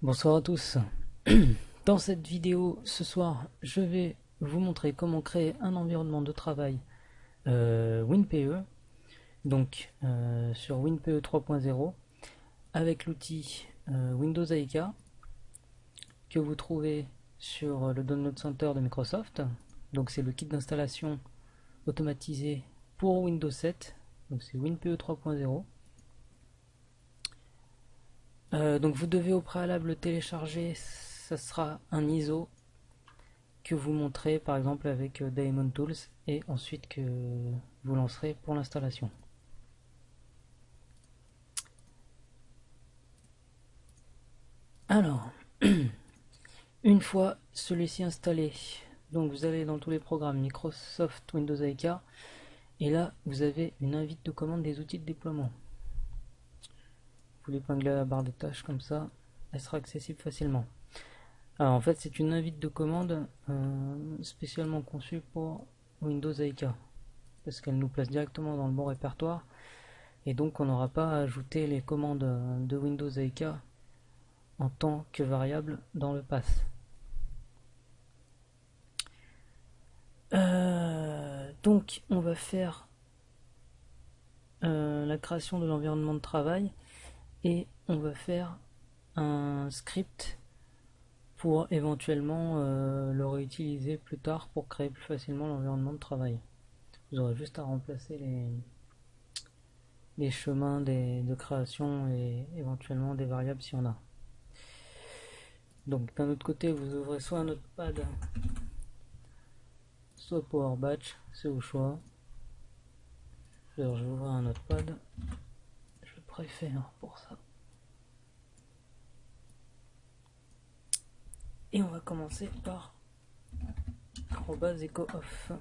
Bonsoir à tous. Dans cette vidéo ce soir, je vais vous montrer comment créer un environnement de travail WinPE, donc sur WinPE 3.0 avec l'outil Windows AIK que vous trouvez sur le Download Center de Microsoft. Donc c'est le kit d'installation automatisé pour Windows 7, donc c'est WinPE 3.0. Donc vous devez au préalable télécharger, ça sera un ISO que vous montrez par exemple avec Daemon Tools et ensuite que vous lancerez pour l'installation. Alors, une fois celui-ci installé, donc vous allez dans tous les programmes Microsoft Windows AIK et là vous avez une invite de commande des outils de déploiement. Vous l'épinglez à la barre de tâches comme ça, elle sera accessible facilement. Alors en fait c'est une invite de commande spécialement conçue pour Windows AIK parce qu'elle nous place directement dans le bon répertoire et donc on n'aura pas à ajouter les commandes de Windows AIK en tant que variable dans le pass. Donc on va faire la création de l'environnement de travail et on va faire un script pour éventuellement le réutiliser plus tard pour créer plus facilement l'environnement de travail. Vous aurez juste à remplacer les chemins de création et éventuellement des variables si on a. Donc d'un autre côté vous ouvrez soit un notepad soit Power Batch, c'est au choix. Alors je vais ouvrir un notepad, je préfère pour ça. Et on va commencer par @echo-off.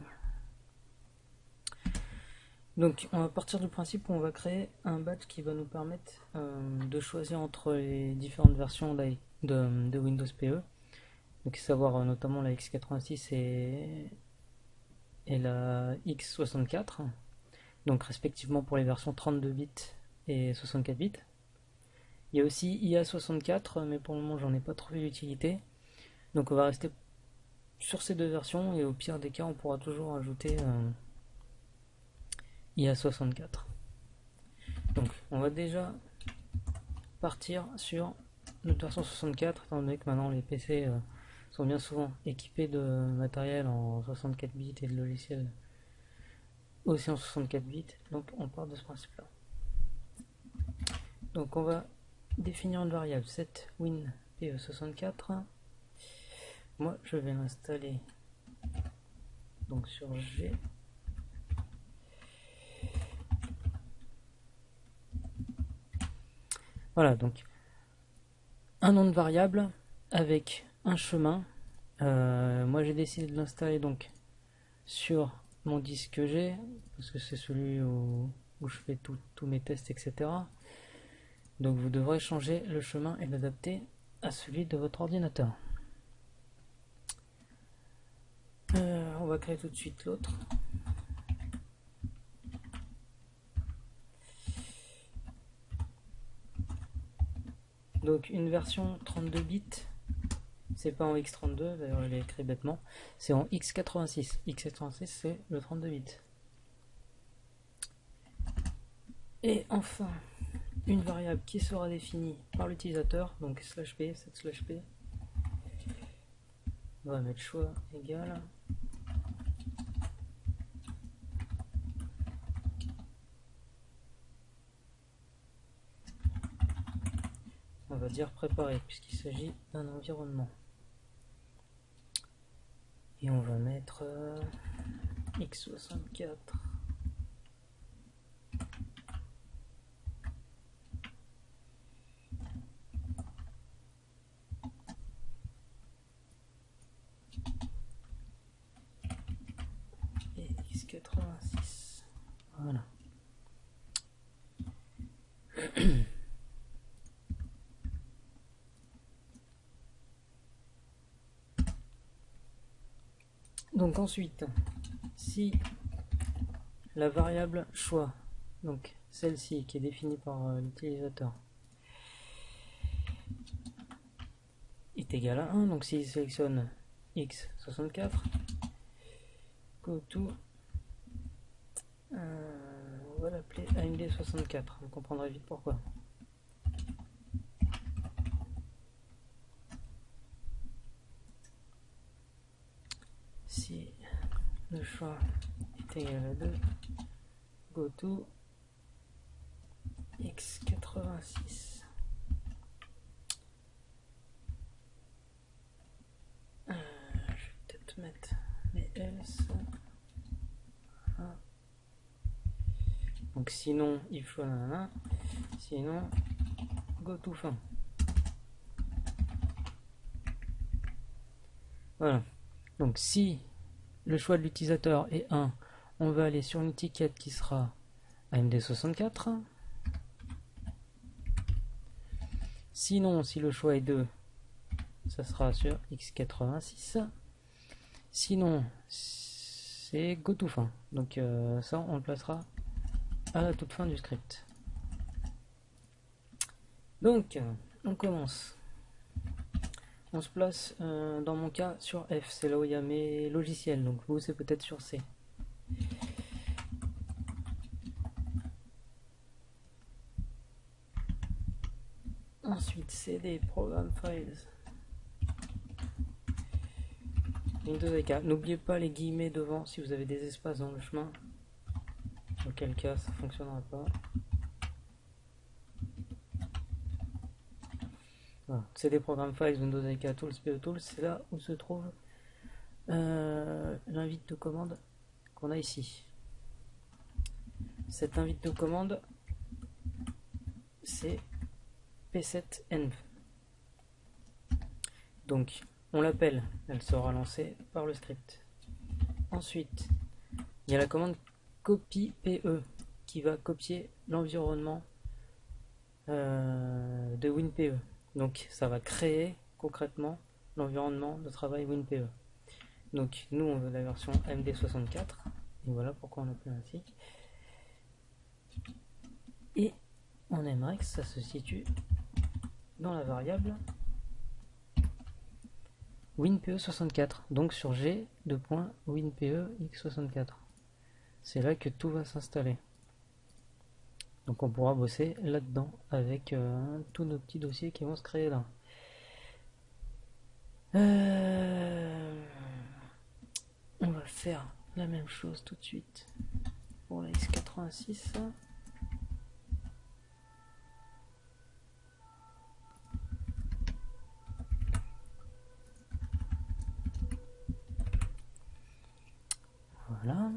Donc on va partir du principe qu'on va créer un batch qui va nous permettre de choisir entre les différentes versions de Windows PE. Donc savoir notamment la x86 et la x64. Donc respectivement pour les versions 32 bits et 64 bits. Il y a aussi IA64, mais pour le moment j'en ai pas trouvé l'utilité. Donc on va rester sur ces deux versions et au pire des cas on pourra toujours ajouter IA64. Donc on va déjà partir sur notre version 64 étant donné que maintenant les PC sont bien souvent équipés de matériel en 64 bits et de logiciels aussi en 64 bits. Donc on part de ce principe là. Donc on va définir une variable set WinPE64. Moi je vais l'installer donc sur G. Voilà, donc un nom de variable avec un chemin. Moi j'ai décidé de l'installer donc sur mon disque G parce que c'est celui où je fais tous mes tests, etc. Donc vous devrez changer le chemin et l'adapter à celui de votre ordinateur. On va créer tout de suite l'autre. Donc une version 32 bits, c'est pas en x32, d'ailleurs je l'ai écrit bêtement, c'est en x86. x86 c'est le 32 bits. Et enfin, une variable qui sera définie par l'utilisateur, donc /p, set/p. On va mettre choix égal. On va dire préparer puisqu'il s'agit d'un environnement. Et on va mettre x64. Et x86. Voilà. Donc ensuite, si la variable choix, donc celle-ci qui est définie par l'utilisateur, est égal à 1. Donc s'il sélectionne x64, go to, on va l'appeler AMD64, vous comprendrez vite pourquoi. Si le choix est égal à 2, go to x86. Je vais peut-être mettre les else. Donc sinon il faut nanana, sinon go to fin. Voilà. Donc si le choix de l'utilisateur est 1, on va aller sur une étiquette qui sera AMD64. Sinon, si le choix est 2, ça sera sur x86. Sinon, c'est go to fin. Donc ça, on le placera à la toute fin du script. Donc, on commence. On se place, dans mon cas, sur F. C'est là où il y a mes logiciels. Donc vous, c'est peut-être sur C. Ensuite, CD, Program Files. Windows AK. N'oubliez pas les guillemets devant si vous avez des espaces dans le chemin. Auquel cas, ça ne fonctionnera pas. Voilà. CD, Program Files, Windows AK, Tools, PE Tools. C'est là où se trouve l'invite de commande qu'on a ici. Cette invite de commande, c'est P7env. Donc on l'appelle, elle sera lancée par le script. Ensuite, il y a la commande copy PE qui va copier l'environnement de WinPE. Donc ça va créer concrètement l'environnement de travail WinPE. Donc nous on veut la version AMD64 et voilà pourquoi on l'appelle ainsi. Et on aimerait que ça se situe dans la variable WinPE64, donc sur G de point WinPE x64. C'est là que tout va s'installer. Donc on pourra bosser là-dedans avec tous nos petits dossiers qui vont se créer là. On va faire la même chose tout de suite pour la x86. Voilà.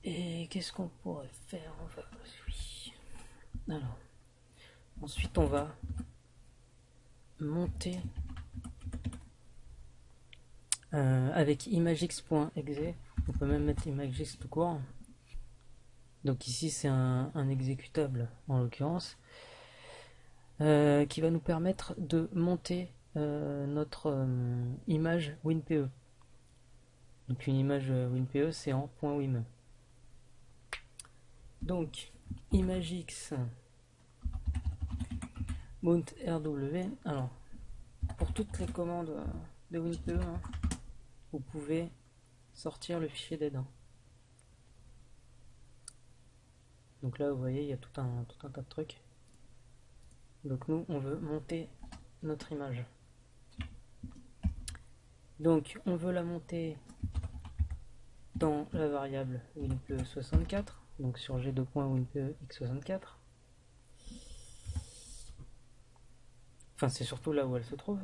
Et qu'est-ce qu'on pourrait faire? Oui. Alors, ensuite on va monter avec imagix.exe. On peut même mettre imagix tout court. Donc ici c'est un exécutable en l'occurrence qui va nous permettre de monter notre image WinPE. Donc une image WinPE c'est en .wim. Donc imagix mount rw. Alors pour toutes les commandes de WinPE, vous pouvez sortir le fichier d'aide. Donc là vous voyez il y a tout un tas de trucs. Donc nous on veut monter notre image. Donc on veut la monter dans la variable WinPE64, donc sur G2.WinPE x64. Enfin c'est surtout là où elle se trouve.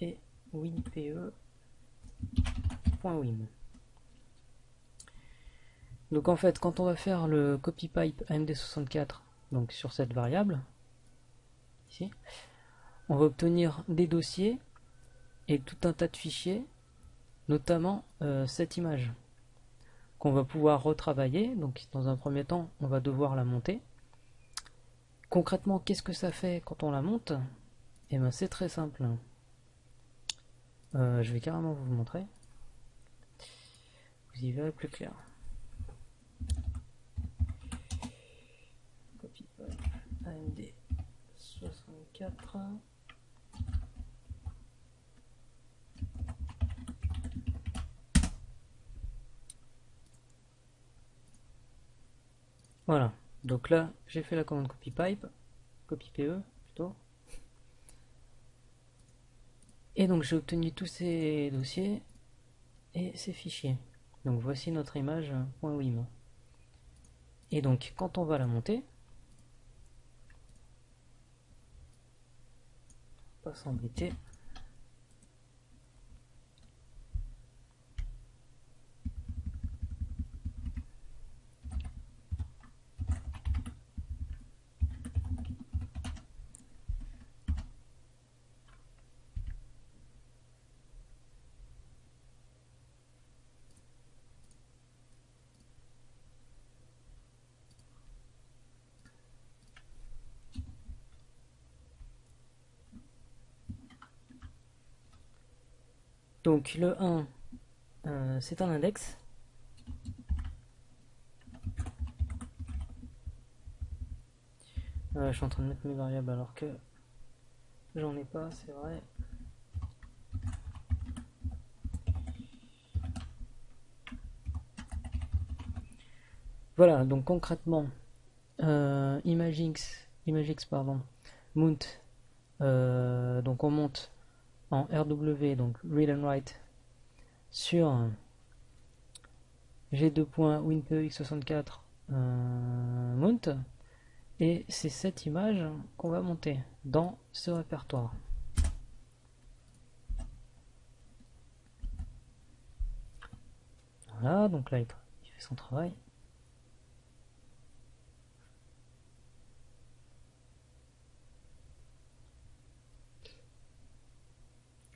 Et WinPE.wim. Donc en fait quand on va faire le copy pipe AMD64 donc sur cette variable ici, on va obtenir des dossiers et tout un tas de fichiers, notamment cette image qu'on va pouvoir retravailler. Donc dans un premier temps on va devoir la monter. Concrètement qu'est-ce que ça fait quand on la monte? Et ben c'est très simple. Je vais carrément vous montrer, vous y verrez plus clair. 64. Voilà, donc là j'ai fait la commande copy pipe, copy PE plutôt. Et donc j'ai obtenu tous ces dossiers et ces fichiers. Donc voici notre image .wim. Et donc quand on va la monter, pas s'embêter. Donc le 1, c'est un index. Je suis en train de mettre mes variables alors que j'en ai pas, c'est vrai. Voilà, donc concrètement, ImageX pardon, mount, donc on monte en RW, donc read and write, sur G2.WinPEX64 mount, et c'est cette image qu'on va monter dans ce répertoire. Voilà, donc là il fait son travail.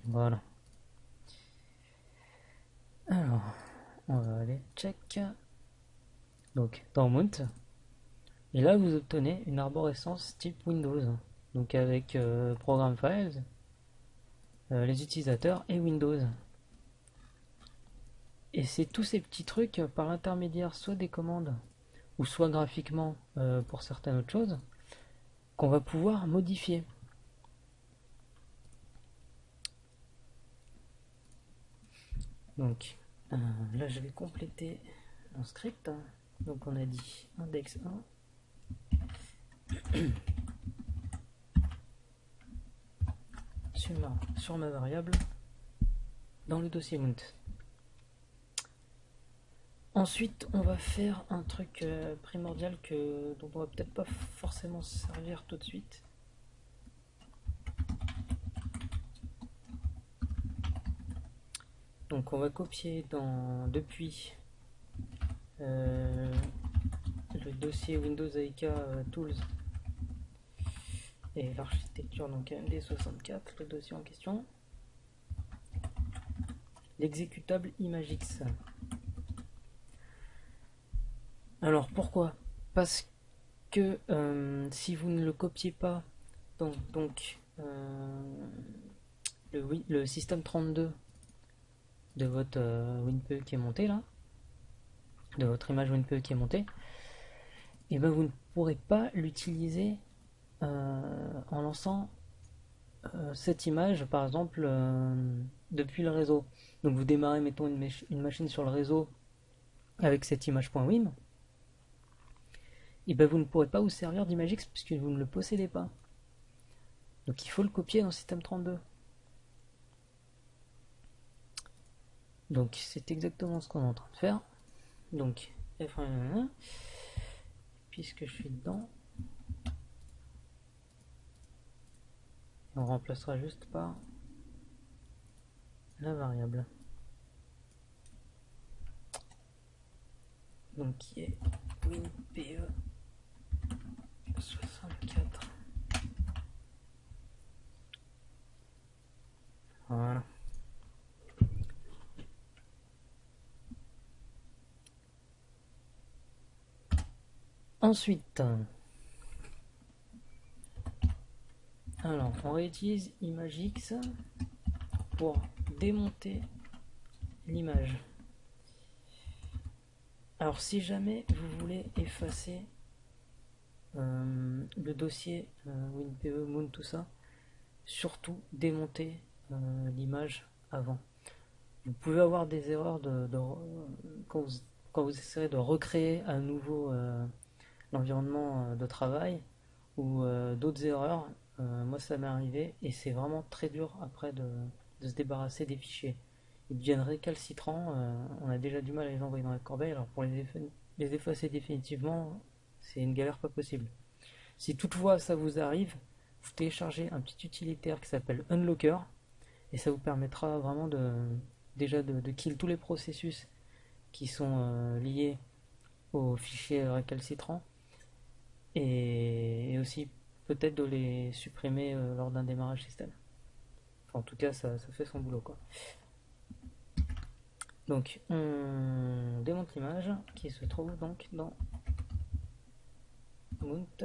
Voilà. Alors, on va aller check. Donc, dans Mount. Et là, vous obtenez une arborescence type Windows. Donc, avec Program Files, les utilisateurs et Windows. Et c'est tous ces petits trucs par l'intermédiaire soit des commandes ou soit graphiquement pour certaines autres choses qu'on va pouvoir modifier. Donc, là, je vais compléter mon script. Donc, on a dit index 1. Sur ma variable dans le dossier mount. Ensuite, on va faire un truc primordial dont on va peut-être pas forcément se servir tout de suite. Donc on va copier depuis le dossier Windows AIK Tools et l'architecture, donc AMD64, le dossier en question, l'exécutable ImageX. Alors pourquoi? Parce que si vous ne le copiez pas, donc le système 32 de votre WinPE qui est monté là, de votre image WinPE qui est montée, et ben vous ne pourrez pas l'utiliser en lançant cette image par exemple depuis le réseau. Donc vous démarrez, mettons une machine sur le réseau avec cette image.wim, et ben vous ne pourrez pas vous servir d'ImageX puisque vous ne le possédez pas. Donc il faut le copier dans le système 32. Donc c'est exactement ce qu'on est en train de faire. Donc F1, puisque je suis dedans, on remplacera juste par la variable. Donc qui est WinPE 64. Voilà. Ensuite, alors on réutilise ImageX pour démonter l'image. Alors si jamais vous voulez effacer le dossier WinPE, Moon, tout ça, surtout démonter l'image avant. Vous pouvez avoir des erreurs quand vous essayerez de recréer à nouveau l'environnement de travail ou d'autres erreurs. Moi, ça m'est arrivé et c'est vraiment très dur après de se débarrasser des fichiers. Ils deviennent récalcitrants, on a déjà du mal à les envoyer dans la corbeille, alors pour les effacer définitivement, c'est une galère pas possible. Si toutefois ça vous arrive, vous téléchargez un petit utilitaire qui s'appelle Unlocker et ça vous permettra vraiment de kill tous les processus qui sont liés aux fichiers récalcitrants et aussi peut-être de les supprimer lors d'un démarrage système. Enfin, en tout cas, ça fait son boulot quoi. Donc, on démonte l'image qui se trouve donc dans Mount.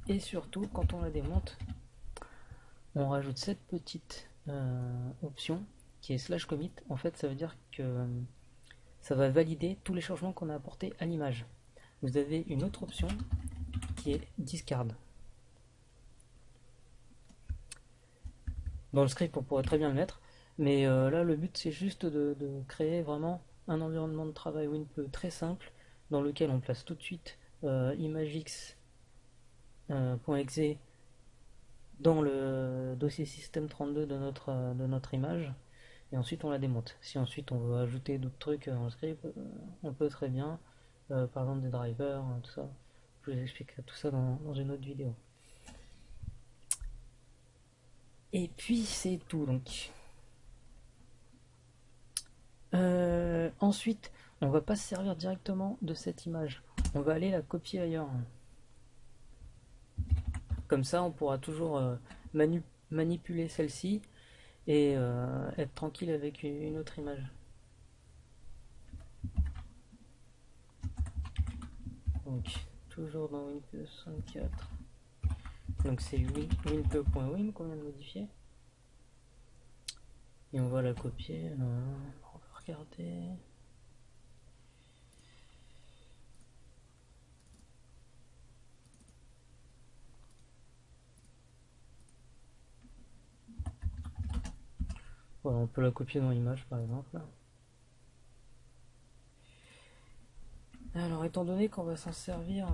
Et surtout, quand on la démonte, on rajoute cette petite option qui est slash commit. En fait, ça veut dire que ça va valider tous les changements qu'on a apportés à l'image. Vous avez une autre option qui est discard. Dans le script, on pourrait très bien le mettre, mais là, le but, c'est juste de créer vraiment un environnement de travail WinPE très simple dans lequel on place tout de suite imagix.exe dans le dossier système32 de notre image et ensuite on la démonte. Si ensuite on veut ajouter d'autres trucs dans le script, on peut très bien, par exemple des drivers, tout ça. Je vous expliquerai tout ça dans une autre vidéo. Et puis c'est tout donc. Ensuite, on va pas se servir directement de cette image. On va aller la copier ailleurs. Comme ça, on pourra toujours manipuler celle-ci et être tranquille avec une autre image. Donc, toujours dans WinPE 64. Donc c'est winpe.wim qu'on vient de modifier. Et on va la copier. On va regarder. Voilà, on peut la copier dans l'image par exemple. Alors étant donné qu'on va s'en servir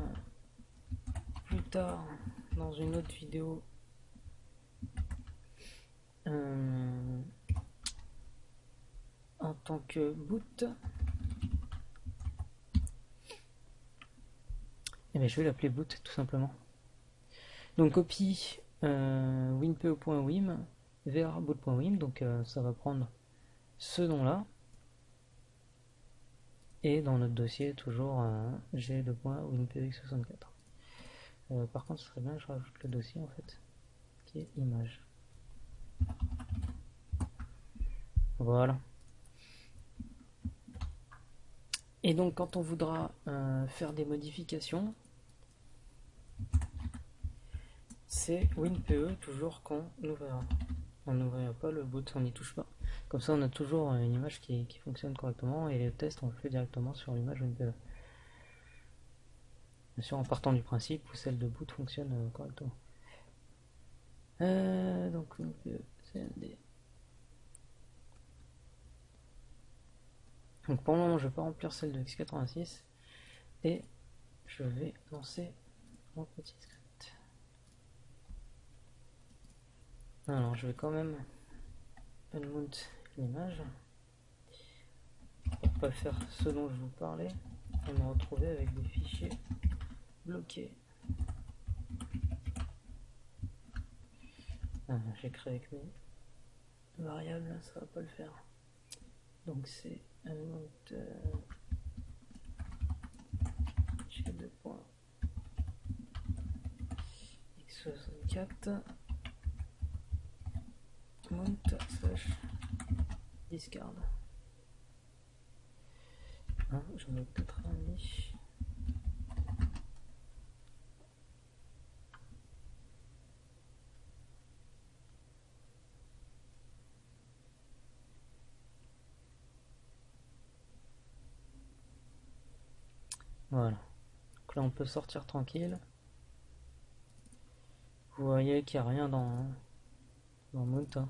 plus tard dans une autre vidéo en tant que boot, et bien je vais l'appeler boot tout simplement. Donc copie winpe.wim vers boot.wim, donc ça va prendre ce nom là. Et dans notre dossier, toujours g2.winpx64. Par contre, ce serait bien que je rajoute le dossier en fait, qui est image. Voilà. Et donc, quand on voudra faire des modifications, c'est winpe, toujours qu'on ouvrira. On n'ouvrira pas le boot, on n'y touche pas. Comme ça, on a toujours une image qui fonctionne correctement et les tests, on le fait directement sur l'image winpe. Bien sûr, en partant du principe où celle de boot fonctionne correctement. Donc, winpe, cmd. Donc pour le moment, je vais pas remplir celle de x86 et je vais lancer mon petit script. Alors, je vais quand même unmount l'image pour pas faire ce dont je vous parlais et me retrouver avec des fichiers bloqués. J'ai créé avec mes variables, ça va pas le faire. Donc c'est unmount x64 mount slash discard. J'en ai peut-être mis. Voilà. Donc là on peut sortir tranquille. Vous voyez qu'il n'y a rien dans Mount, hein.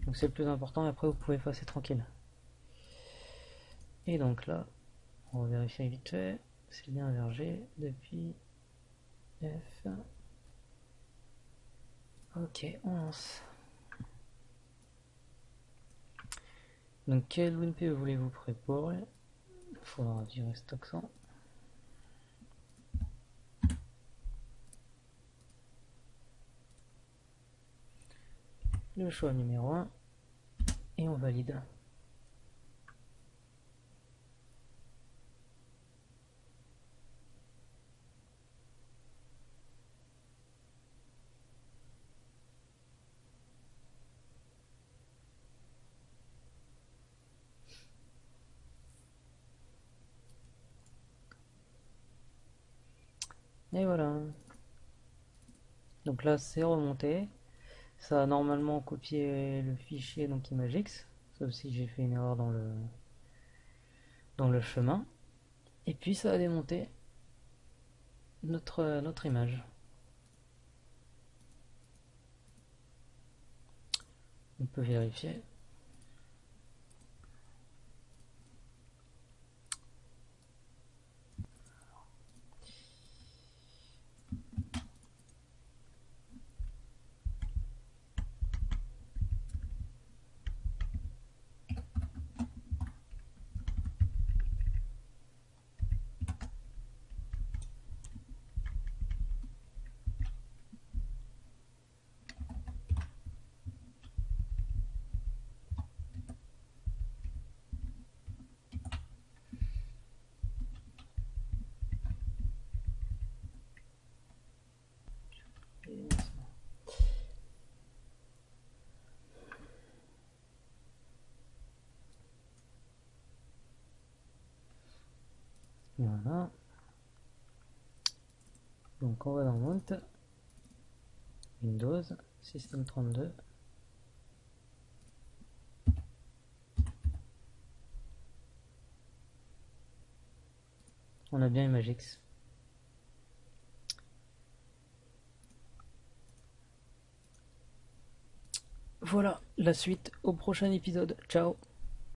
Donc c'est le plus important, et après vous pouvez effacer tranquille. Et donc là, on va vérifier vite fait, c'est bien verger depuis F. Ok, on lance. Donc quel WinPE voulez-vous préparer? Il faudra virer cet accent. Le choix numéro 1 et on valide. Et voilà. Donc là c'est remonté. Ça a normalement copié le fichier donc ImageX, sauf si j'ai fait une erreur dans le chemin. Et puis ça a démonté notre image. On peut vérifier. Voilà. Donc on va dans Mount, Windows, System 32. On a bien ImageX. Voilà, la suite au prochain épisode. Ciao.